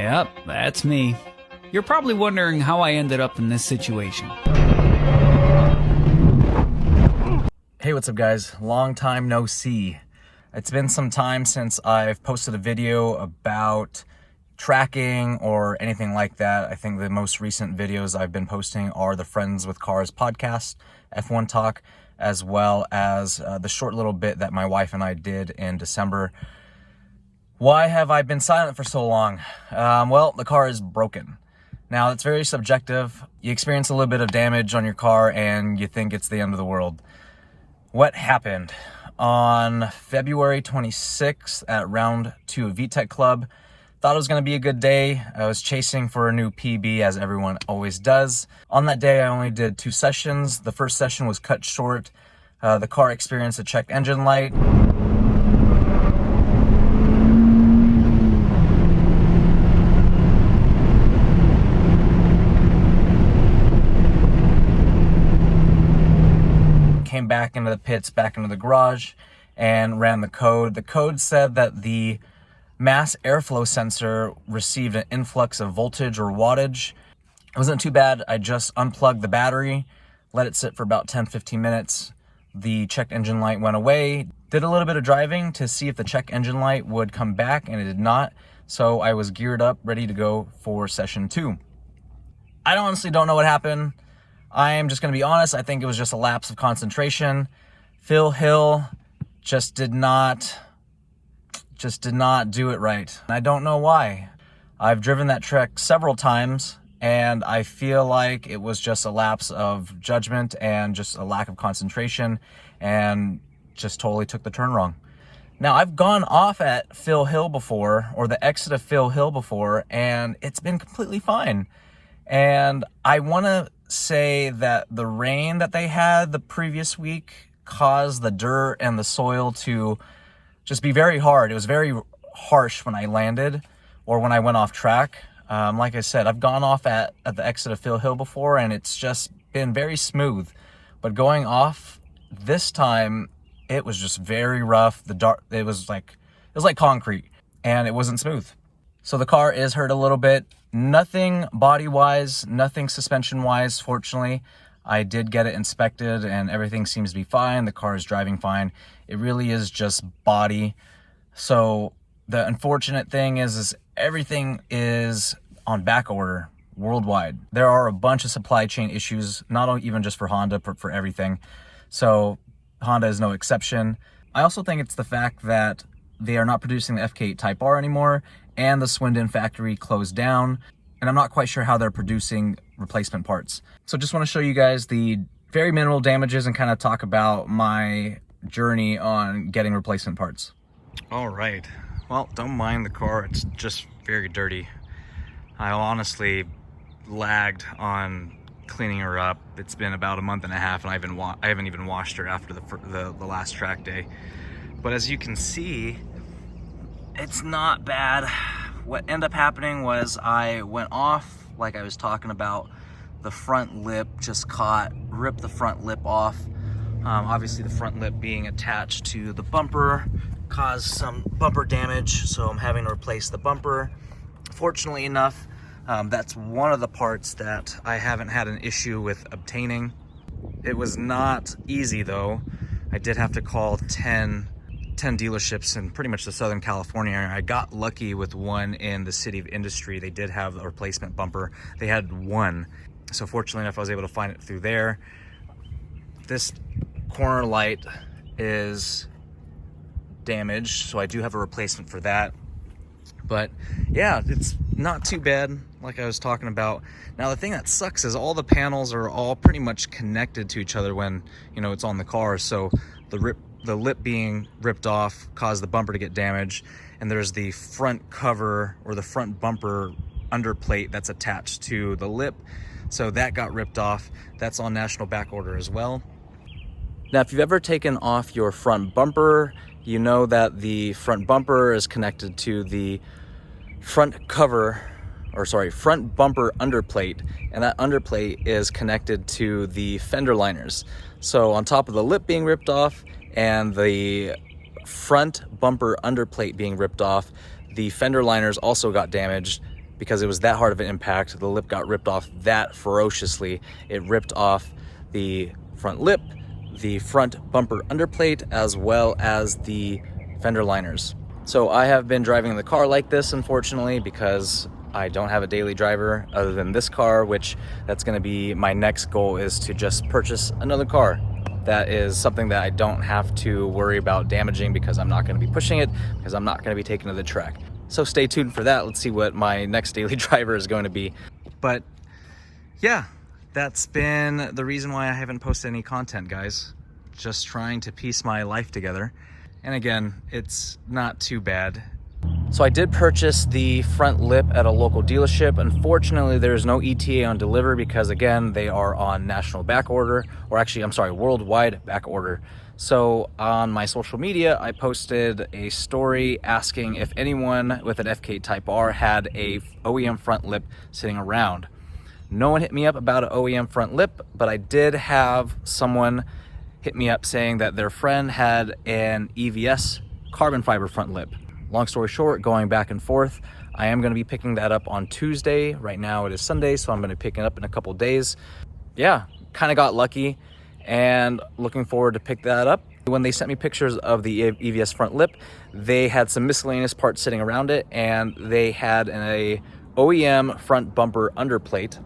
Yep, that's me. You're probably wondering how I ended up in this situation. Hey, what's up guys? Long time no see. It's been some time since I've posted a video about tracking or anything like that. I think the most recent videos I've been posting are the Friends with Cars podcast, F1 Talk, as well as the short little bit that my wife and I did in December. Why have I been silent for so long? Well, the car is broken. Now, it's very subjective. You experience a little bit of damage on your car and you think it's the end of the world. What happened? On February 26th at round 2 of VTEC Club, thought it was going to be a good day. I was chasing for a new PB, as everyone always does. On that day, I only did 2 sessions. The first session was cut short. The car experienced a check engine light. Came back into the pits, back into the garage, and ran the code. The code said that the mass airflow sensor received an influx of voltage or wattage. It wasn't too bad. I just unplugged the battery, let it sit for about 10-15 minutes. The check engine light went away. Did a little bit of driving to see if the check engine light would come back, and it did not. So I was geared up, ready to go for session 2. I honestly don't know what happened. I am just going to be honest. I think it was just a lapse of concentration. Phil Hill just did not do it right. I don't know why. I've driven that truck several times, and I feel like it was just a lapse of judgment and just a lack of concentration, and just totally took the turn wrong. Now, I've gone off at Phil Hill before, or the exit of Phil Hill before, and it's been completely fine. And I want to say that the rain that they had the previous week caused the dirt and the soil to just be very hard. It was very harsh when I landed or when I went off track. Like I said, I've gone off at the exit of Phil Hill before, and it's just been very smooth. But going off this time, it was just very rough. It was like concrete, and it wasn't smooth. So the car is hurt a little bit. Nothing body-wise, nothing suspension-wise, fortunately. I did get it inspected and everything seems to be fine. The car is driving fine. It really is just body. So the unfortunate thing is everything is on back order worldwide. There are a bunch of supply chain issues, not even just for Honda, but for everything. So Honda is no exception. I also think it's the fact that they are not producing the FK8 Type R anymore, and the Swindon factory closed down, and I'm not quite sure how they're producing replacement parts. So just want to show you guys the very minimal damages and kind of talk about my journey on getting replacement parts. All right, well, don't mind the car, it's just very dirty. I honestly lagged on cleaning her up. It's been about a month and a half, and I haven't even washed her after the last track day. But as you can see, it's not bad. What ended up happening was I went off, like I was talking about. The front lip just ripped the front lip off. Obviously the front lip being attached to the bumper caused some bumper damage, so I'm having to replace the bumper. Fortunately enough, that's one of the parts that I haven't had an issue with obtaining. It was not easy though. I did have to call 10 dealerships in pretty much the Southern California area. I got lucky with one in the City of Industry. They did have a replacement bumper. They had one. So fortunately enough, I was able to find it through there. This corner light is damaged, so I do have a replacement for that. But yeah, it's not too bad, like I was talking about. Now the thing that sucks is all the panels are all pretty much connected to each other when, you know, it's on the car. So the lip being ripped off caused the bumper to get damaged, and there's the front cover or the front bumper underplate that's attached to the lip, so that got ripped off. That's on national back order as well. Now, if you've ever taken off your front bumper, you know that the front bumper is connected to the front bumper underplate, and that underplate is connected to the fender liners. So on top of the lip being ripped off and the front bumper underplate being ripped off, the fender liners also got damaged because it was that hard of an impact. The lip got ripped off that ferociously. It ripped off the front lip, the front bumper underplate, as well as the fender liners. So I have been driving the car like this, unfortunately, because I don't have a daily driver other than this car, which that's gonna be my next goal, is to just purchase another car. That is something that I don't have to worry about damaging, because I'm not gonna be pushing it, because I'm not gonna be taking to the track. So stay tuned for that. Let's see what my next daily driver is going to be. But yeah, that's been the reason why I haven't posted any content, guys. Just trying to piece my life together. And again, it's not too bad. So I did purchase the front lip at a local dealership. Unfortunately, there's no ETA on delivery because, again, they are on national back order, or actually, I'm sorry, worldwide back order. So on my social media, I posted a story asking if anyone with an FK8 Type R had a OEM front lip sitting around. No one hit me up about an OEM front lip, but I did have someone hit me up saying that their friend had an EVS carbon fiber front lip. Long story short, going back and forth, I am going to be picking that up on Tuesday. Right now it is Sunday, so I'm going to pick it up in a couple days. Yeah, kind of got lucky and looking forward to pick that up. When they sent me pictures of the EVS front lip, they had some miscellaneous parts sitting around it, and they had a OEM front bumper underplate,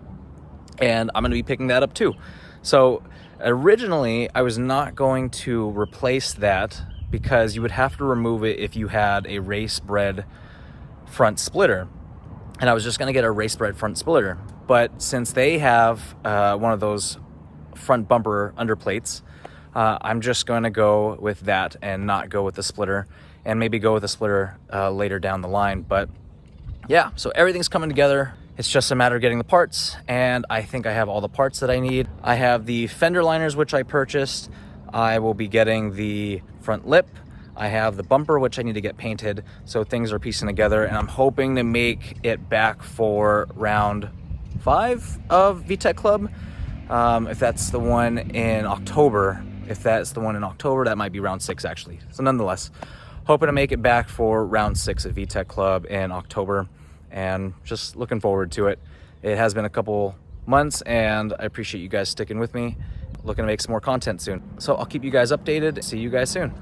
and I'm going to be picking that up too. So originally, I was not going to replace that because you would have to remove it if you had a race bred front splitter. And I was just going to get a race bred front splitter. But since they have one of those front bumper underplates, I'm just going to go with that and not go with the splitter, and maybe go with the splitter later down the line. But yeah, so everything's coming together. It's just a matter of getting the parts, and I think I have all the parts that I need. I have the fender liners, which I purchased. I will be getting the front lip. I have the bumper, which I need to get painted. So things are piecing together, and I'm hoping to make it back for round 5 of VTech Club. If that's the one in October. If that's the one in October, that might be round 6 actually. So nonetheless, hoping to make it back for round 6 of VTech Club in October, and just looking forward to it. It has been a couple months, and I appreciate you guys sticking with me. Looking to make some more content soon. So I'll keep you guys updated. See you guys soon.